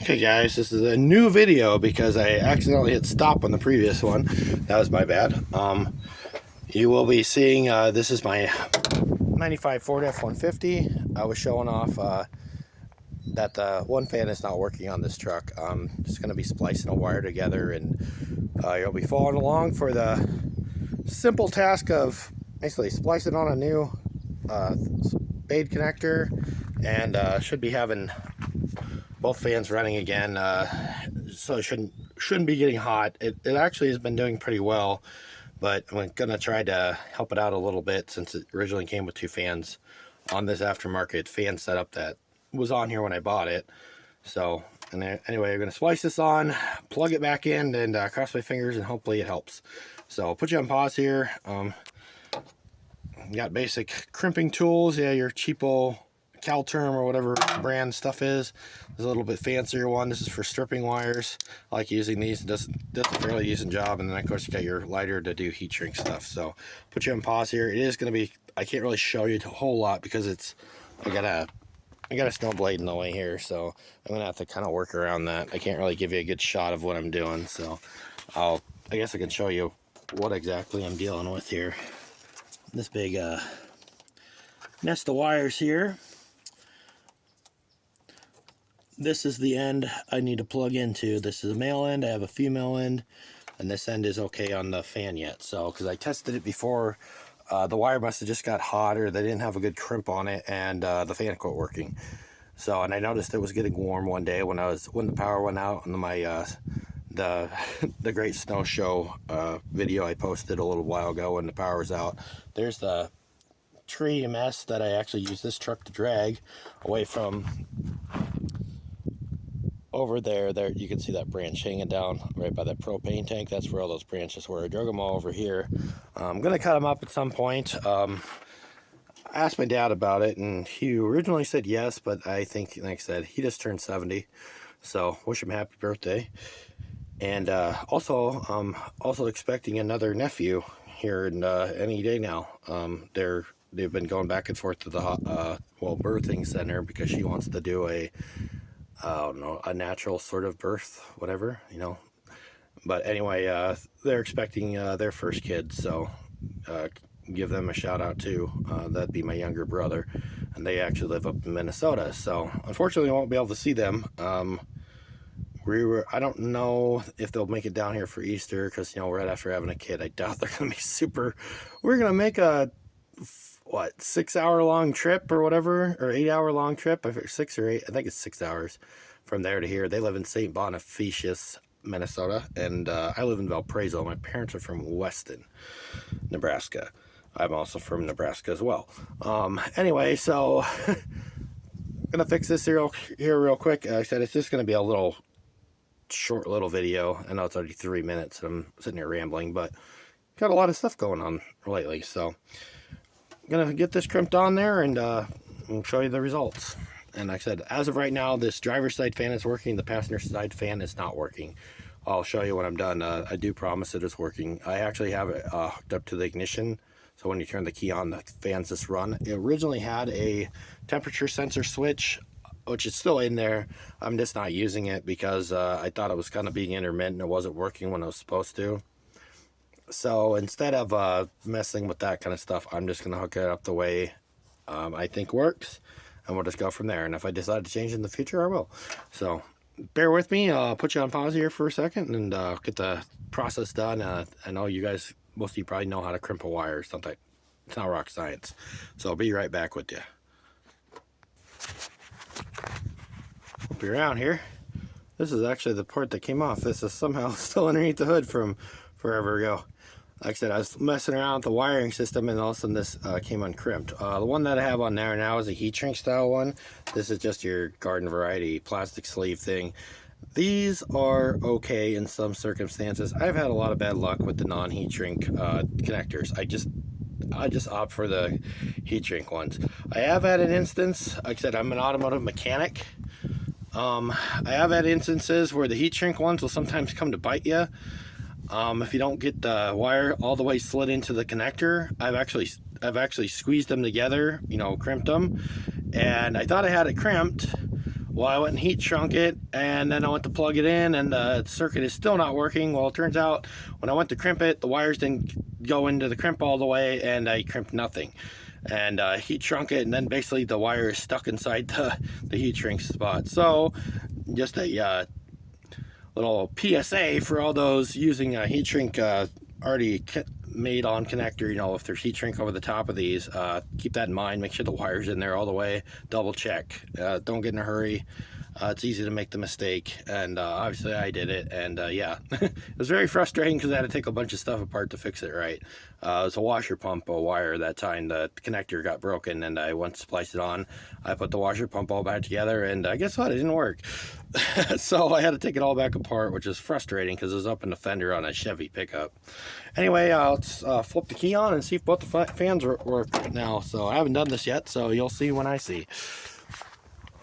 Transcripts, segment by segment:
Okay guys, this is a new video because I accidentally hit stop on the previous one. That was my bad. You will be seeing, this is my 95 Ford F-150. I was showing off that the one fan is not working on this truck. I'm just going to be splicing a wire together, and you'll be following along for the simple task of basically splicing on a new spade connector, and should be having both fans running again, so it shouldn't be getting hot. It actually has been doing pretty well, but I'm gonna try to help it out a little bit since it originally came with two fans on this aftermarket fan setup that was on here when I bought it. So, and then, anyway, I'm gonna splice this on, plug it back in, and cross my fingers and hopefully it helps. So I'll put you on pause here. Got basic crimping tools, yeah, your cheapo Calterm or whatever brand stuff is. There's a little bit fancier one. This is for stripping wires. I like using these. It does a fairly decent job. And then of course you got your lighter to do heat shrink stuff. So put you on pause here. It is going to be, I can't really show you a whole lot because it's, I got a snow blade in the way here, so I'm gonna have to kind of work around that. I can't really give you a good shot of what I'm doing, so I guess I can show you what exactly I'm dealing with here. This big nest of wires here. This is the end I need to plug into. This is a male end. I have a female end, and this end is okay on the fan yet. So, because I tested it before, the wire must have just got hot, or they didn't have a good crimp on it, and the fan quit working. So, and I noticed it was getting warm one day when the power went out on my the Great Snow Show video I posted a little while ago when the power was out. There's the tree mess that I actually use this truck to drag away from. Over there you can see that branch hanging down right by that propane tank. That's where all those branches were. I drug them all over here. I'm gonna cut them up at some point. I asked my dad about it, and he originally said yes, but I think, like I said, he just turned 70, so wish him happy birthday. And also expecting another nephew here in any day now. They've been going back and forth to the birthing center because she wants to do a natural sort of birth, whatever, you know. But anyway, they're expecting their first kid, so give them a shout out too. That'd be my younger brother, and they actually live up in Minnesota, so unfortunately I won't be able to see them. I don't know if they'll make it down here for Easter, because, you know, right after having a kid, I doubt they're gonna be super. We're gonna make a 6-hour long trip or whatever, or 8-hour long trip. I think 6 or 8. I think it's 6 hours from there to here. They live in St. Bonifacius, Minnesota, and I live in Valparaiso. My parents are from Weston, Nebraska. I'm also from Nebraska as well. Anyway, so I'm gonna fix this here real quick. I said it's just gonna be a short little video. I know it's already 3 minutes and I'm sitting here rambling, but got a lot of stuff going on lately, so I'm gonna get this crimped on there and show you the results. And like I said, as of right now, this driver's side fan is working. The passenger side fan is not working. I'll show you when I'm done. I do promise it is working. I actually have it hooked up to the ignition, so when you turn the key on, the fans just run. It originally had a temperature sensor switch, which is still in there. I'm just not using it because I thought it was kind of being intermittent. It wasn't working when it was supposed to. So instead of messing with that kind of stuff, I'm just going to hook it up the way I think works, and we'll just go from there. And if I decide to change in the future, I will. So bear with me. I'll put you on pause here for a second and get the process done. I know you guys, most of you probably know how to crimp a wire. It's not rock science. So I'll be right back with you. We'll be around here. This is actually the part that came off. This is somehow still underneath the hood from forever ago. Like I said, I was messing around with the wiring system, and all of a sudden this came uncrimped. The one that I have on there now is a heat shrink style one. This is just your garden variety plastic sleeve thing. These are okay in some circumstances. I've had a lot of bad luck with the non-heat shrink connectors. I just opt for the heat shrink ones. I have had an instance, like I said, I'm an automotive mechanic. I have had instances where the heat shrink ones will sometimes come to bite you. If you don't get the wire all the way slid into the connector. I've actually squeezed them together, you know, crimped them, and I thought I had it crimped. Well, I went and heat shrunk it, and then I went to plug it in, and the circuit is still not working. Well, it turns out when I went to crimp it, the wires didn't go into the crimp all the way, and I crimped nothing. And heat shrunk it, and then basically the wire is stuck inside the heat shrink spot. So just a little PSA for all those using a heat shrink already made on connector. You know, if there's heat shrink over the top of these, keep that in mind. Make sure the wire's in there all the way. Double check. Don't get in a hurry. It's easy to make the mistake, and obviously I did it, and yeah, it was very frustrating because I had to take a bunch of stuff apart to fix it right. It was a washer pump wire that time. The connector got broken, and I went to splice it on. I put the washer pump all back together, and guess what? It didn't work. So I had to take it all back apart, which is frustrating because it was up in the fender on a Chevy pickup. Anyway, let's flip the key on and see if both the fans work right now. So I haven't done this yet, so you'll see when I see.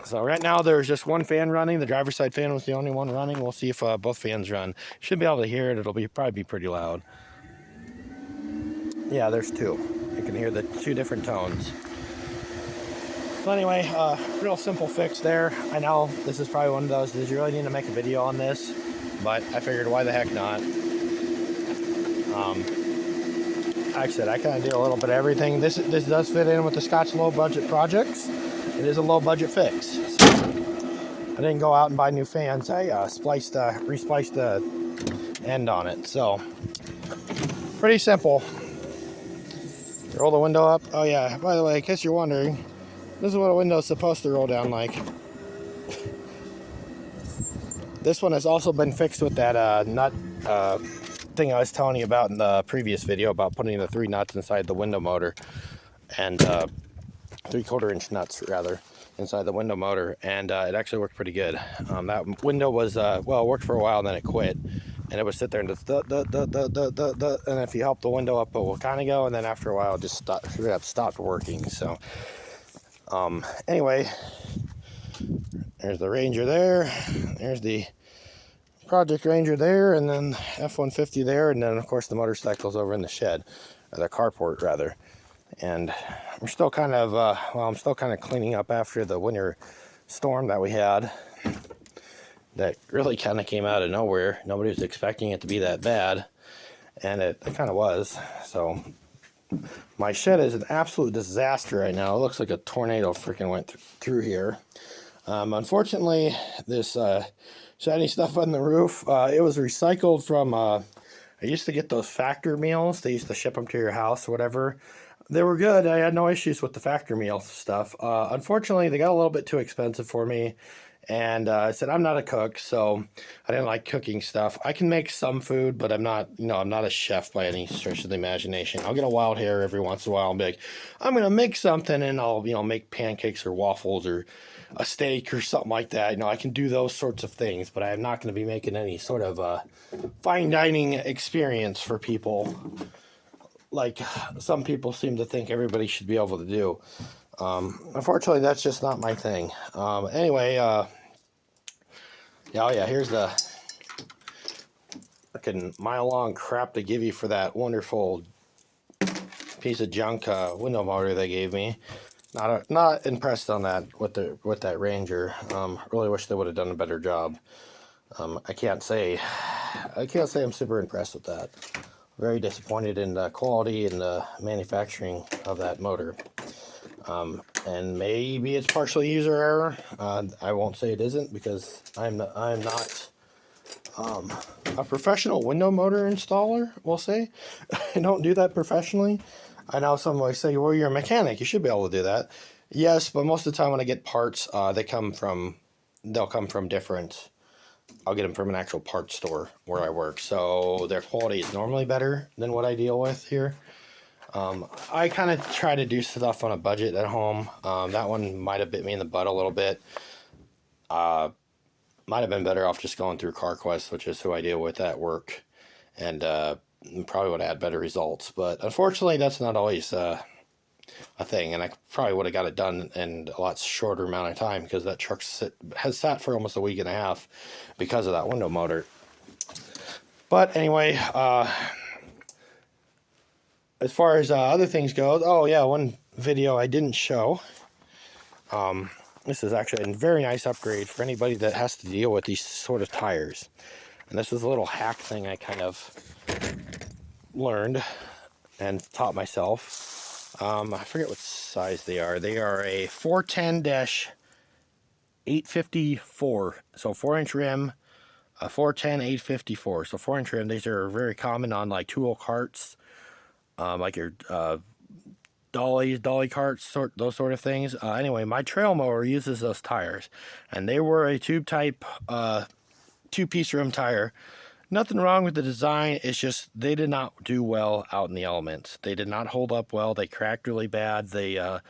So right now there's just one fan running. The driver's side fan was the only one running. We'll see if both fans run. Should be able to hear it. It'll probably be pretty loud. Yeah, there's two. You can hear the two different tones. So anyway, real simple fix there. I know this is probably one of those, did you really need to make a video on this? But I figured, why the heck not? Like I said, I kind of do a little bit of everything. This does fit in with the Scotch low budget projects. It is a low budget fix. So I didn't go out and buy new fans. I respliced the end on it. So pretty simple. Roll the window up. Oh yeah, by the way, in case you're wondering, this is what a window is supposed to roll down like. This one has also been fixed with that nut thing I was telling you about in the previous video about putting the 3 nuts inside the window motor, and 3/4 inch nuts rather inside the window motor, and it actually worked pretty good. That window was well, it worked for a while, and then it quit, and it would sit there and just and if you help the window up, it will kind of go, and then after a while it just stopped working. So anyway, there's the Ranger there, there's the Project Ranger there, and then F-150 there, and then of course the motorcycle's over in the shed, or the carport rather. And we're still kind of well, I'm still kind of cleaning up after the winter storm that we had. That really kind of came out of nowhere. Nobody was expecting it to be that bad, and it kind of was. So my shed is an absolute disaster right now. It looks like a tornado freaking went through here. Unfortunately, this shiny stuff on the roof, it was recycled from, I used to get those factor meals. They used to ship them to your house or whatever. They were good. I had no issues with the factor meal stuff. Unfortunately, they got a little bit too expensive for me. And I said, I'm not a cook, so I didn't like cooking stuff. I can make some food, but I'm not, I'm not a chef by any stretch of the imagination. I'll get a wild hair every once in a while and be like, I'm going to make something, and I'll, make pancakes or waffles or a steak or something like that. I can do those sorts of things, but I'm not going to be making any sort of fine dining experience for people like some people seem to think everybody should be able to do. Unfortunately, that's just not my thing. Anyway, yeah, here's the fucking mile-long crap they give you for that wonderful piece of junk window motor they gave me. Not impressed on that with that Ranger. Really wish they would have done a better job. I can't say I'm super impressed with that. Very disappointed in the quality and the manufacturing of that motor. And maybe it's partially user error. I won't say it isn't, because I'm not a professional window motor installer, we'll say. I don't do that professionally. I know some might say, well, you're a mechanic, you should be able to do that. Yes, but most of the time when I get parts, they'll come from different, I'll get them from an actual parts store where I work. So their quality is normally better than what I deal with here. I kind of try to do stuff on a budget at home. That one might have bit me in the butt a little bit. Might have been better off just going through CarQuest, which is who I deal with at work, and probably would have had better results. But unfortunately, that's not always a thing, and I probably would have got it done in a lot shorter amount of time, because that truck has sat for almost a week and a half because of that window motor. But anyway, as far as other things go, oh yeah, one video I didn't show. This is actually a very nice upgrade for anybody that has to deal with these sort of tires. And this is a little hack thing I kind of learned and taught myself. I forget what size they are. They are a 410-854. So 4-inch rim, a 410-854. So 4-inch rim. These are very common on like tool carts, like your dolly carts, those sort of things. Anyway, my trail mower uses those tires, and they were a tube type, two-piece rim tire. Nothing wrong with the design. It's just they did not do well out in the elements. They did not hold up well. They cracked really bad. They, I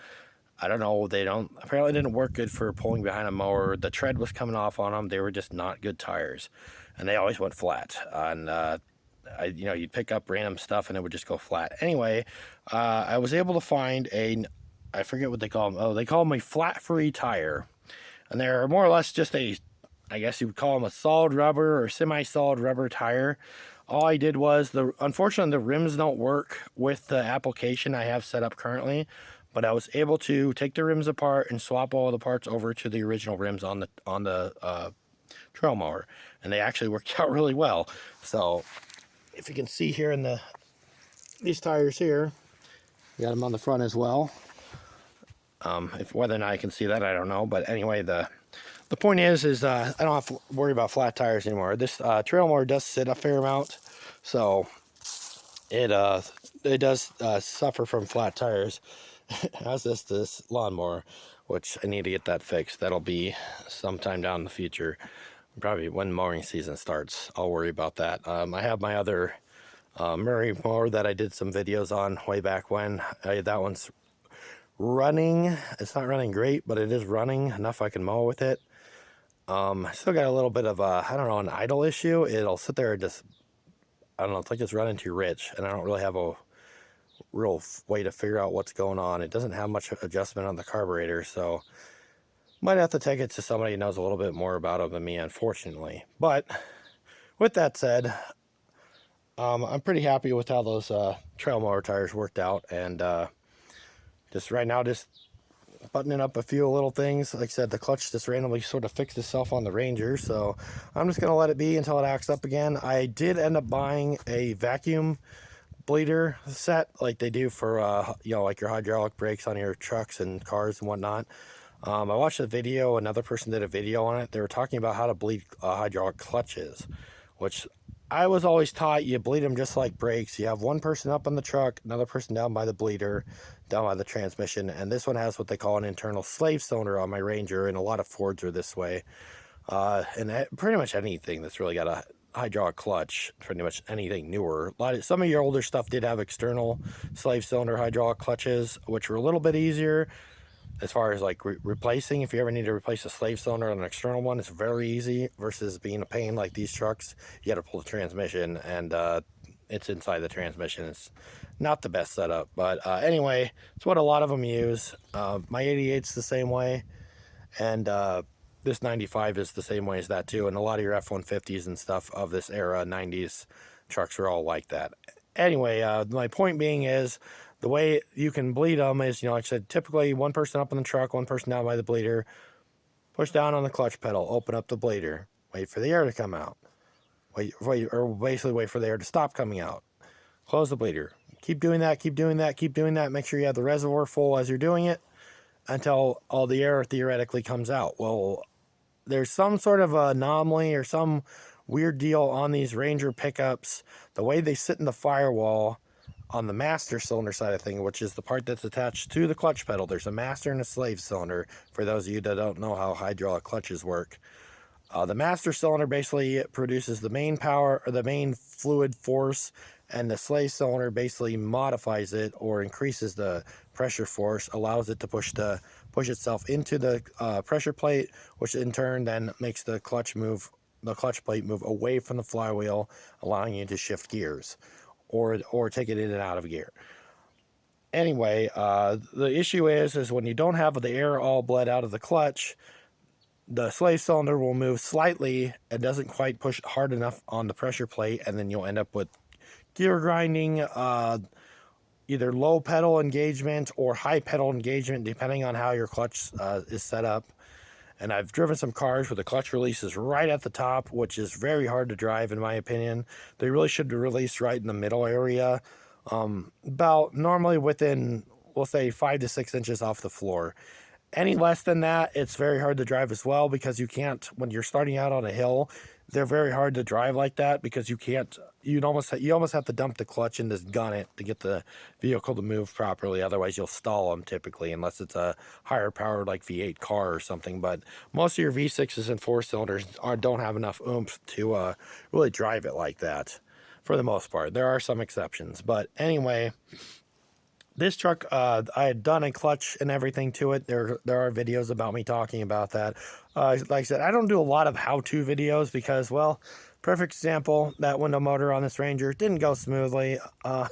don't know. They apparently didn't work good for pulling behind a mower. The tread was coming off on them. They were just not good tires, and they always went flat. And you'd pick up random stuff and it would just go flat. Anyway, I was able to find I forget what they call them. Oh, they call them a flat-free tire, and they're more or less just I guess you would call them a solid rubber or semi-solid rubber tire. All I did was, unfortunately, the rims don't work with the application I have set up currently, but I was able to take the rims apart and swap all the parts over to the original rims on the trail mower, and they actually worked out really well. So if you can see here in these tires here, you got them on the front as well. Whether or not I can see that, I don't know. But anyway, the point is I don't have to worry about flat tires anymore. This trail mower does sit a fair amount, so it does suffer from flat tires. As this lawnmower, which I need to get that fixed. That'll be sometime down in the future, probably when mowing season starts. I'll worry about that. I have my other Murray mower that I did some videos on way back when. That one's running. It's not running great, but it is running enough I can mow with it. I still got a little bit of an idle issue. It'll sit there and just, I don't know, it's like it's running too rich, and I don't really have a real way to figure out what's going on. It doesn't have much adjustment on the carburetor, so might have to take it to somebody who knows a little bit more about it than me, unfortunately. But with that said, I'm pretty happy with how those trail mower tires worked out, and just right now, just buttoning up a few little things. Like I said, the clutch just randomly sort of fixed itself on the Ranger, so I'm just gonna let it be until it acts up again. I did end up buying a vacuum bleeder set like they do for like your hydraulic brakes on your trucks and cars and whatnot. I watched a video, another person did a video on it. They were talking about how to bleed hydraulic clutches, which I was always taught you bleed them just like brakes. You have one person up on the truck, another person down by the bleeder, down by the transmission, and this one has what they call an internal slave cylinder on my Ranger, and a lot of Fords are this way. And pretty much anything that's really got a hydraulic clutch, pretty much anything newer. Some of your older stuff did have external slave cylinder hydraulic clutches, which were a little bit easier as far as like replacing. If you ever need to replace a slave cylinder on an external one, it's very easy versus being a pain like these trucks. You got to pull the transmission, and it's inside the transmission. It's not the best setup, but anyway, it's what a lot of them use. My 88's the same way, and this 95 is the same way as that too, and a lot of your F-150s and stuff of this era, 90s trucks, are all like that. Anyway, my point being is, the way you can bleed them is, like I said, typically one person up in the truck, one person down by the bleeder, push down on the clutch pedal, open up the bleeder, wait for the air to come out, wait for the air to stop coming out, close the bleeder, keep doing that, make sure you have the reservoir full as you're doing it until all the air theoretically comes out. Well, there's some sort of anomaly or some weird deal on these Ranger pickups. The way they sit in the firewall on the master cylinder side of thing, which is the part that's attached to the clutch pedal, there's a master and a slave cylinder, for those of you that don't know how hydraulic clutches work. The master cylinder basically produces the main power, or the main fluid force, and the slave cylinder basically modifies it or increases the pressure force, allows it to push itself into the pressure plate, which in turn then makes the clutch plate move away from the flywheel, allowing you to shift gears or take it in and out of gear. Anyway, the issue is when you don't have the air all bled out of the clutch, the slave cylinder will move slightly and doesn't quite push hard enough on the pressure plate, and then you'll end up with gear grinding, either low pedal engagement or high pedal engagement, depending on how your clutch is set up. And I've driven some cars where the clutch release is right at the top, which is very hard to drive in my opinion. They really should be released right in the middle area, about normally within, we'll say, 5 to 6 inches off the floor. Any less than that, it's very hard to drive as well, because you can't, when you're starting out on a hill, they're very hard to drive like that, because you can't, you almost have to dump the clutch and just gun it to get the vehicle to move properly. Otherwise you'll stall them typically, unless it's a higher powered like V8 car or something. But most of your V6s and 4 cylinders don't have enough oomph to really drive it like that, for the most part. There are some exceptions, but anyway, this truck, I had done a clutch and everything to it. There are videos about me talking about that. Like I said, I don't do a lot of how-to videos because, well, perfect example, that window motor on this Ranger didn't go smoothly. I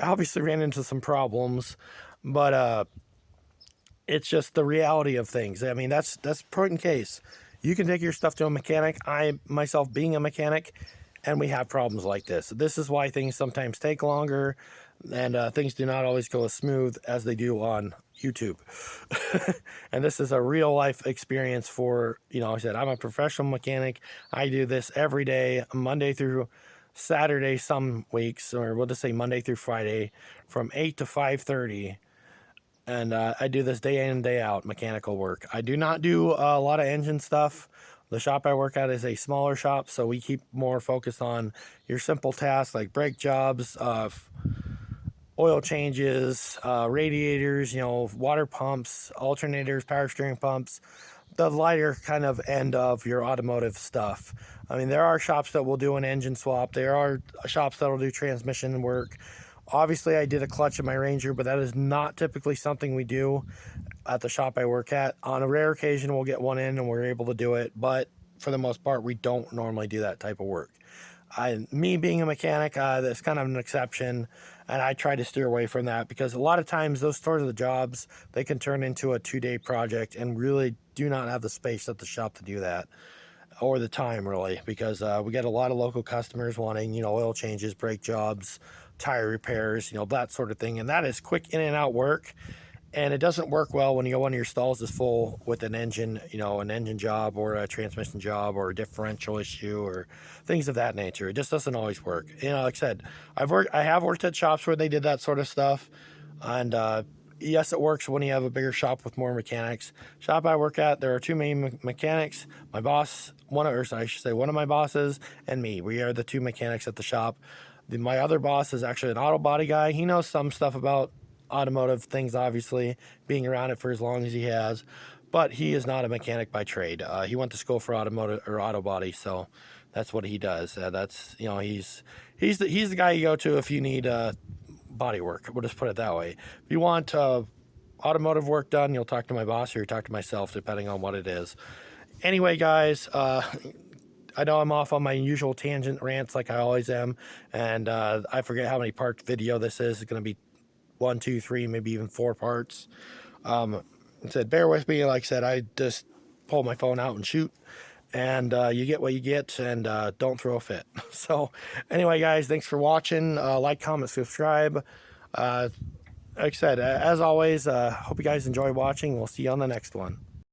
obviously ran into some problems, but it's just the reality of things. I mean, that's point in case. You can take your stuff to a mechanic. I, myself, being a mechanic, and we have problems like this. This is why things sometimes take longer, and things do not always go as smooth as they do on YouTube. And this is a real life experience for, like I said, I'm a professional mechanic. I do this every day, Monday through Saturday, some weeks, or we'll just say Monday through Friday, from 8 to 5:30. And I do this day in and day out, mechanical work. I do not do a lot of engine stuff. The shop I work at is a smaller shop, so we keep more focused on your simple tasks like brake jobs, oil changes, radiators, water pumps, alternators, power steering pumps, the lighter kind of end of your automotive stuff. I mean, there are shops that will do an engine swap. There are shops that will do transmission work. Obviously, I did a clutch in my Ranger, but that is not typically something we do at the shop I work at. On a rare occasion, we'll get one in and we're able to do it, but for the most part, we don't normally do that type of work. Me being a mechanic, that's kind of an exception, and I try to steer away from that, because a lot of times those sort of jobs, they can turn into a 2-day project and really do not have the space at the shop to do that, or the time really, because we get a lot of local customers wanting, oil changes, brake jobs, tire repairs, that sort of thing, and that is quick in and out work. And it doesn't work well when one of your stalls is full with an engine, an engine job or a transmission job or a differential issue or things of that nature. It just doesn't always work. Like I said, I have worked at shops where they did that sort of stuff. And yes, it works when you have a bigger shop with more mechanics. Shop I work at, there are two main mechanics. My boss, one of my bosses and me. We are the two mechanics at the shop. My other boss is actually an auto body guy. He knows some stuff about automotive things, obviously, being around it for as long as he has, but he is not a mechanic by trade. He went to school for automotive or auto body, so that's what he does. That's he's the guy you go to if you need body work. We'll just put it that way. If you want automotive work done, you'll talk to my boss or you talk to myself, depending on what it is. Anyway, guys, I know I'm off on my usual tangent rants like I always am, and I forget how many part video this is. It's going to be 1, 2, 3, maybe even 4 parts. Said, bear with me. Like I said, I just pull my phone out and shoot, and you get what you get, and don't throw a fit. So anyway, guys, thanks for watching. Like, comment, subscribe. Like I said, as always, hope you guys enjoy watching. We'll see you on the next one.